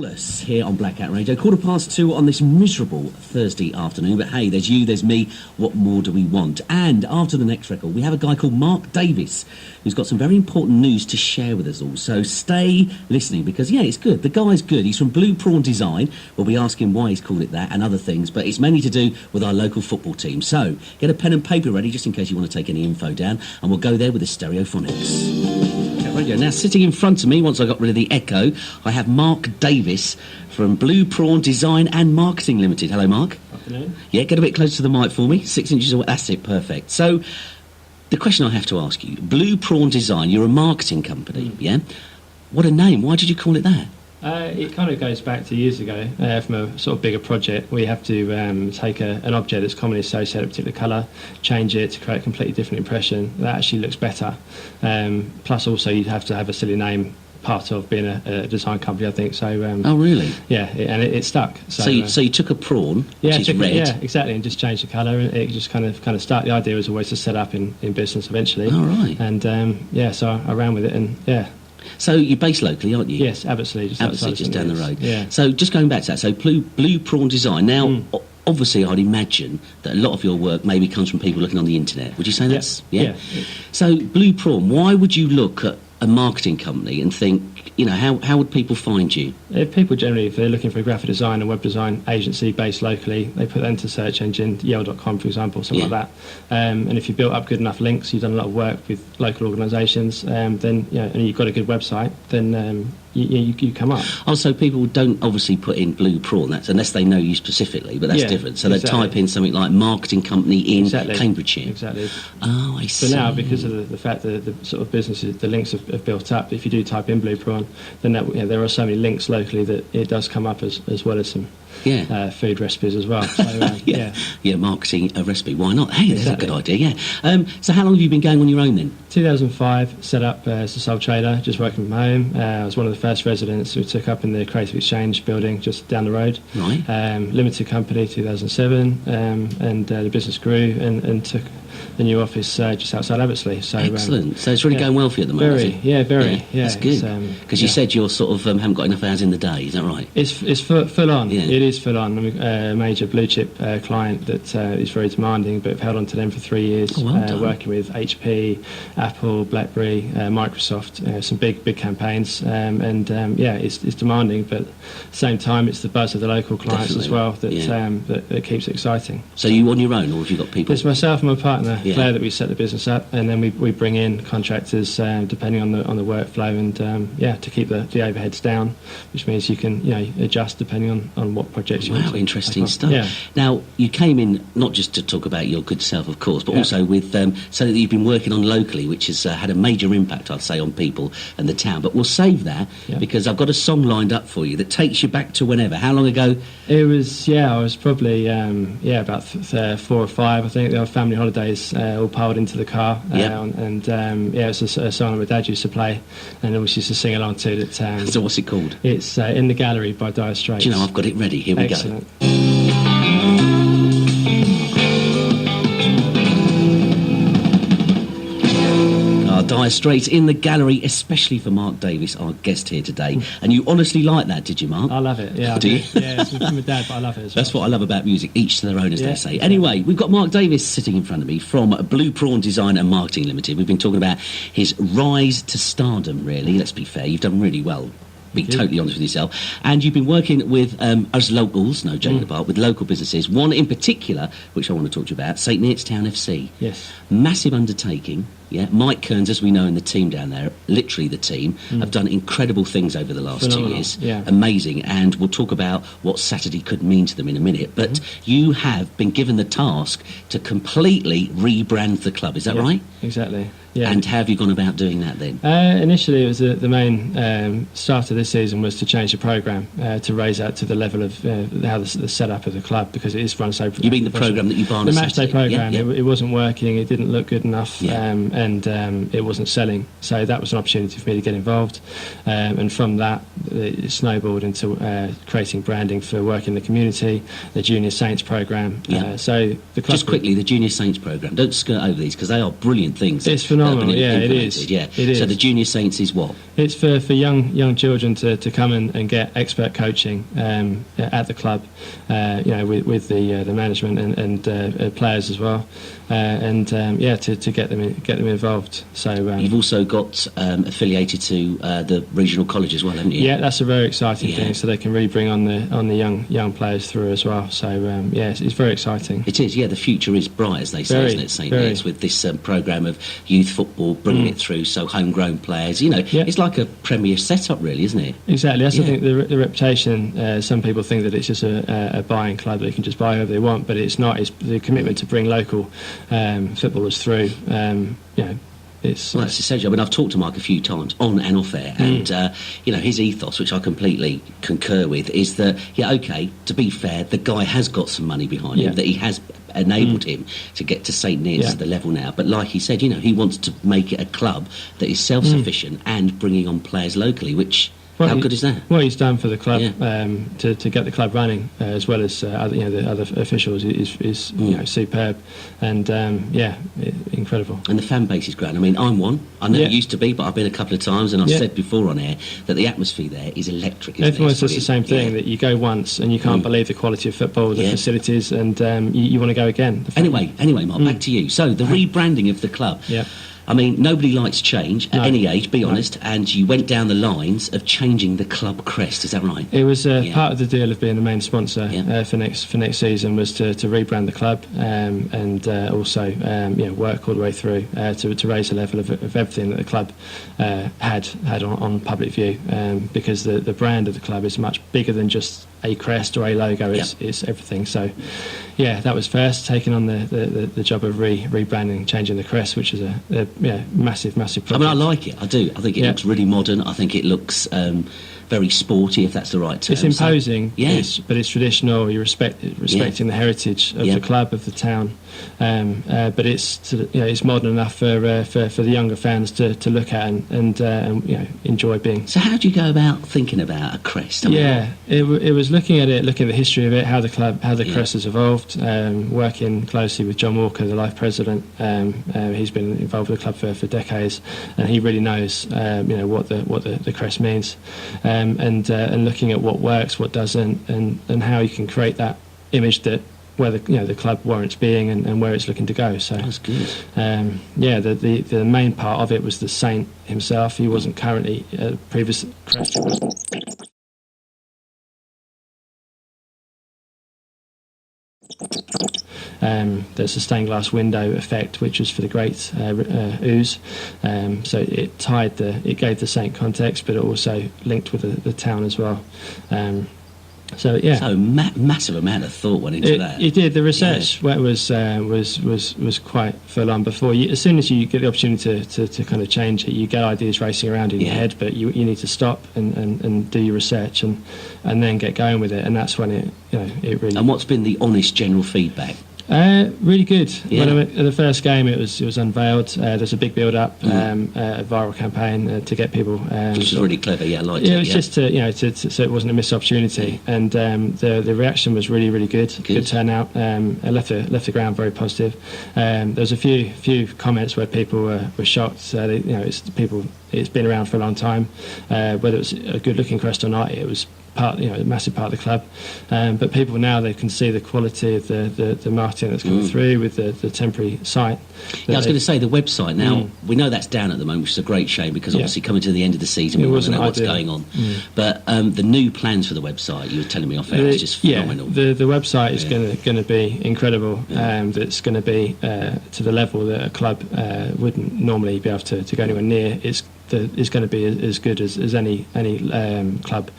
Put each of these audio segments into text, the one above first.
Us here on Black Cat Radio, 2:15 on this miserable Thursday afternoon. But hey, there's you, there's me. What more do we want? And after the next record, we have a guy called Mark Davies who's got some very important news to share with us all. So stay listening because, yeah, it's good. The guy's good. He's from Blue Prawn Design. We'll be asking why he's called it that and other things, but it's mainly to do with our local football team. So get a pen and paper ready just in case you want to take any info down, and we'll go there with the Stereophonics. Radio. Now, sitting in front of me, once I got rid of the echo, I have Mark Davies from Blue Prawn Design and Marketing Limited. Hello, Mark. Afternoon. Yeah, get a bit closer to the mic for me. 6 inches away. That's it. Perfect. So, the question I have to ask you, Blue Prawn Design, you're a marketing company, yeah? What a name. Why did you call it that? It kind of goes back to years ago from a sort of bigger project. We have to take an object that's commonly associated with a particular colour, change it to create a completely different impression that actually looks better. Plus, also, you'd have to have a silly name part of being a design company, I think. So. Oh, really? Yeah, and it stuck. So you took a prawn, which is red. Yeah, exactly, and just changed the colour, and it just kind of stuck. The idea was always to set up in business eventually. Oh, right. And so I ran with it, and yeah. So you're based locally, aren't you? Yes, Abbottsley, just down the road. Yeah. So just going back to that, so Blue Prawn Design. Now, obviously, I'd imagine that a lot of your work maybe comes from people looking on the internet. Would you say that's... Yeah. So Blue Prawn, why would you look at a marketing company and think, you know, how would people find you? If people generally, if they're looking for a graphic design and web design agency based locally, they put that into search engine, yale.com, for example, something like that. And if you built up good enough links, you've done a lot of work with local organisations, then, you know, and you've got a good website, then you come up. Also, people don't obviously put in Blue Prawn, that's unless they know you specifically, but that's different. So they type in something like marketing company in Cambridgeshire. Exactly. Oh, I see. So now, because of the fact that the sort of businesses, the links have built up, if you do type in Blue Prawn, then there are so many links locally that it does come up as well as some food recipes as well. So, marketing a recipe. Why not? Hey, that's a good idea. Yeah. So how long have you been going on your own then? 2005, set up as a sole trader, just working from home. I was one of the first residents who took up in the Creative Exchange building just down the road. Right. Limited company, 2007, and the business grew and took the new office just outside Abbottsley. So excellent. So it's really going well for you at the moment. Very. That's good. Because you said you're sort of haven't got enough hours in the day. Is that right? It's full on. Yeah. It is full on. I'm a major blue chip client that is very demanding, but I've held on to them for 3 years. Working with HP, Apple, BlackBerry, Microsoft, some big campaigns, it's demanding, but at the same time, it's the buzz of the local clients as well that keeps it exciting. So you on your own, or have you got people? It's myself and my partner, Claire, that we set the business up, and then we bring in contractors depending on the workflow, and to keep the overheads down, which means you can adjust depending on what projects you want. Wow, interesting stuff. Yeah. Now you came in not just to talk about your good self, of course, but also with so that you've been working on locally, which has had a major impact, I'd say, on people and the town. But we'll save that because I've got a song lined up for you that takes you back to whenever. How long ago? It was I was probably about 4 or 5. I think they were family holidays, all piled into the car, it's a song that my dad used to play, and always used to sing along to it. So what's it called? It's In the Gallery by Dire Straits. Do you know, I've got it ready. Here we go. Dire Straits in the Gallery, especially for Mark Davies, our guest here today. And you honestly like that, did you, Mark? I love it, yeah. Do you? Yeah, it's from my dad, but I love it as well. That's what I love about music, each to their own, as they say. Exactly. Anyway, we've got Mark Davies sitting in front of me from Blue Prawn Design and Marketing Limited. We've been talking about his rise to stardom, really. Let's be fair, you've done really well. Be totally honest with yourself. And you've been working with us locals, no joking apart, with local businesses. One in particular, which I want to talk to you about, St Neots Town FC. Yes. Massive undertaking. Yeah, Mike Kearns, as we know, and the team down there, literally the team, have done incredible things over the last 2 years. Yeah. Amazing. And we'll talk about what Saturday could mean to them in a minute. But you have been given the task to completely rebrand the club. Is that right? Exactly. Yeah. And how have you gone about doing that then? Initially, it was the main start of this season was to change the programme to raise that to the level of how the setup of the club, because it is run so. You mean the programme that you buy on the a match day Saturday? programme? It wasn't working. It didn't look good enough. and it wasn't selling. So that was an opportunity for me to get involved, and from that it snowballed into creating branding for work in the community, the Junior Saints programme. So the club, just quickly, the Junior Saints programme. Don't skirt over these because they are brilliant things. It's phenomenal. Yeah, it is. Yeah, it is. So the Junior Saints is what? It's for young children to come and get expert coaching at the club, with the management and players as well, to get them involved. So you've also got affiliated to the regional college as well, haven't you? Yeah, that's a very exciting thing. So they can really bring on the young players through as well. So it's very exciting. It is. Yeah, the future is bright, as they say, isn't it, St Neots, with this programme of youth football, bringing it through. So homegrown players, it's like a Premier setup, really, isn't it? Exactly. That's I think the reputation. Some people think that it's just a buying club that you can just buy whoever they want, but it's not. It's the commitment to bring local footballers through. It's essential. I mean, I've talked to Mark a few times on and off air, and his ethos, which I completely concur with, is that to be fair, the guy has got some money behind him, that he has enabled him to get to St Neots to the level now. But like he said, he wants to make it a club that is self-sufficient and bringing on players locally, which. How good is that? What he's done for the club to get the club running, as well as the other officials, is superb, and incredible. And the fan base is great. I mean, I'm one. I never used to be, but I've been a couple of times, and I've said before on air that the atmosphere there is electric. Everyone says the same thing, that you go once and you can't believe the quality of football, the facilities, and you want to go again. Anyway, Mark, back to you. So the rebranding of the club. Yeah. I mean, nobody likes change at any age, be honest, and you went down the lines of changing the club crest, is that right? It was part of the deal of being the main sponsor for next season, was to rebrand the club, and also work all the way through to raise the level of everything that the club had on public view, because the brand of the club is much bigger than just a crest or a logo. It's everything. So that was first, taking on the job of rebranding, changing the crest, which is a massive project. I mean, I like it. I do. I think it looks really modern. I think it looks very sporty, if that's the right term. It's imposing, but it's traditional. You're respecting the heritage of the club, of the town, but it's modern enough for the younger fans to look at and enjoy being. So how do you go about thinking about a crest? It was looking at the history of it, how the crest has evolved, working closely with John Walker, the life president. He's been involved with the club for decades, and he really knows what the crest means. And looking at what works, what doesn't, and how you can create that image that where the club warrants being and where it's looking to go. So that's good. The main part of it was the saint himself. He wasn't currently previous crest. There's a stained glass window effect, which was for the great ooze. So it gave the saint context, but it also linked with the town as well. So massive amount of thought went into that. It did. The research was quite full on. As soon as you get the opportunity to kind of change it, you get ideas racing around in your head, but you need to stop and do your research and then get going with it. And that's when it really. And what's been the honest general feedback? Really good. When I went to the first game, it was unveiled. There's a big build-up, a viral campaign to get people. Which is really clever. Yeah, I liked it. It was just so it wasn't a missed opportunity, and the reaction was really, really good. Good turnout. I left the ground very positive. There was a few comments where people were shocked. It's been around for a long time. Whether it was a good-looking crest or not, it was a massive part of the club, but people now, they can see the quality of the marketing that's coming through with the temporary site. I was going to say the website now, we know that's down at the moment, which is a great shame, because obviously coming to the end of the season we want to know what's going on. But the new plans for the website, you were telling me off air, is just phenomenal. The website is going to be incredible. It's going to be to the level that a club wouldn't normally be able to go anywhere near. is going to be as good as any club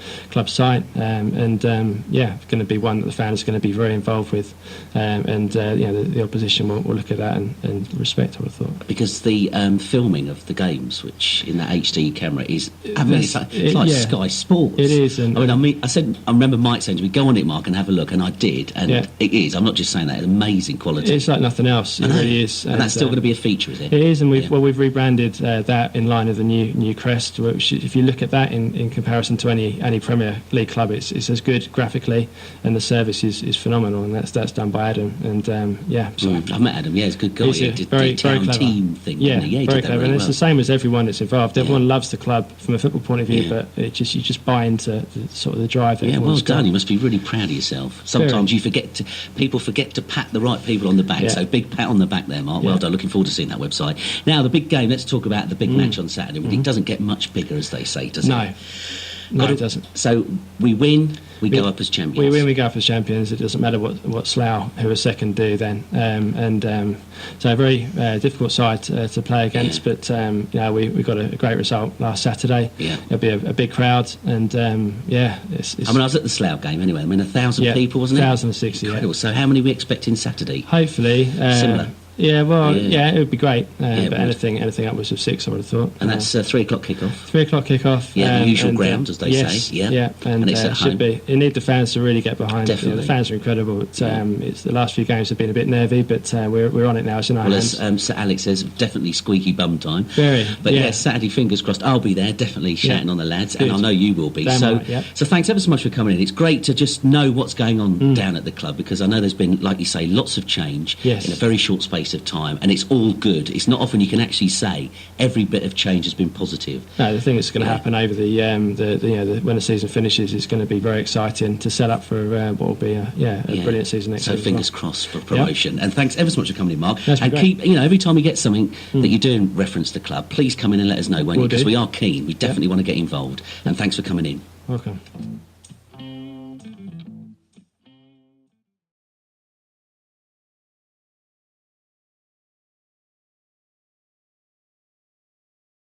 site, and going to be one that the fans are going to be very involved with, the opposition will look at that and respect, I would have thought. Because the filming of the games, which in that HD camera is, it's like Sky Sports. It is. And, I remember Mike saying to me, "Go on it, Mark, and have a look," and I did, and it is. I'm not just saying that; it's amazing quality. It's like nothing else. It really is. And that's still going to be a feature, is it? It is, and we've rebranded that in line with the new crest. Which, if you look at that in comparison to any Premier League club, it's as good graphically, and the service is phenomenal, and that's done by Adam. And I've met Adam. Yeah, he's a good guy. He's He did very the town clever team thing. Yeah, he did very that clever. really And it's well. the same as everyone that's involved. Everyone loves the club from a football point of view, but you just buy into the drive. That Well everyone's done. got. You must be really proud of yourself. Sometimes people forget to pat the right people on the back. Yeah. So big pat on the back there, Mark. Well done. Looking forward to seeing that website. Now the big game. Let's talk about the big match on Saturday. It doesn't get much bigger, as they say, does it? No, it doesn't. So we win. We go up as champions. We win, we go up as champions. It doesn't matter what Slough, who are second, do then. So a very difficult side to play against, but we got a great result last Saturday. Yeah. It'll be a big crowd, and it's I was at the Slough game anyway. 1,000 people, wasn't it? 1,060. Incredible. So how many are we expecting Saturday? Hopefully similar. Yeah, well, it would be great. But anything upwards of 6, I would have thought. And that's 3 o'clock kickoff. 3 o'clock kickoff. Yeah, the usual ground, as they say. Yeah, and it's at home. should be. You need the fans to really get behind. Definitely. The fans are incredible. It's the last few games have been a bit nervy, but we're on it now. It's in our hands. As Sir Alex says, definitely squeaky bum time. Very. But Saturday, fingers crossed. I'll be there, definitely shouting on the lads, and I know you will be. So thanks ever so much for coming in. It's great to just know what's going on down at the club, because I know there's been, like you say, lots of change in a very short space of time, and it's all good. It's not often you can actually say every bit of change has been positive. No, the thing that's going to happen over when the season finishes is going to be very exciting to set up for what will be a brilliant season next year. So fingers crossed for promotion. And thanks ever so much for coming in, Mark. That's and great. keep, every time we get something that you do in reference to the club, please come in and let us know, won't you? Because we are keen. We definitely want to get involved. And thanks for coming in. Welcome.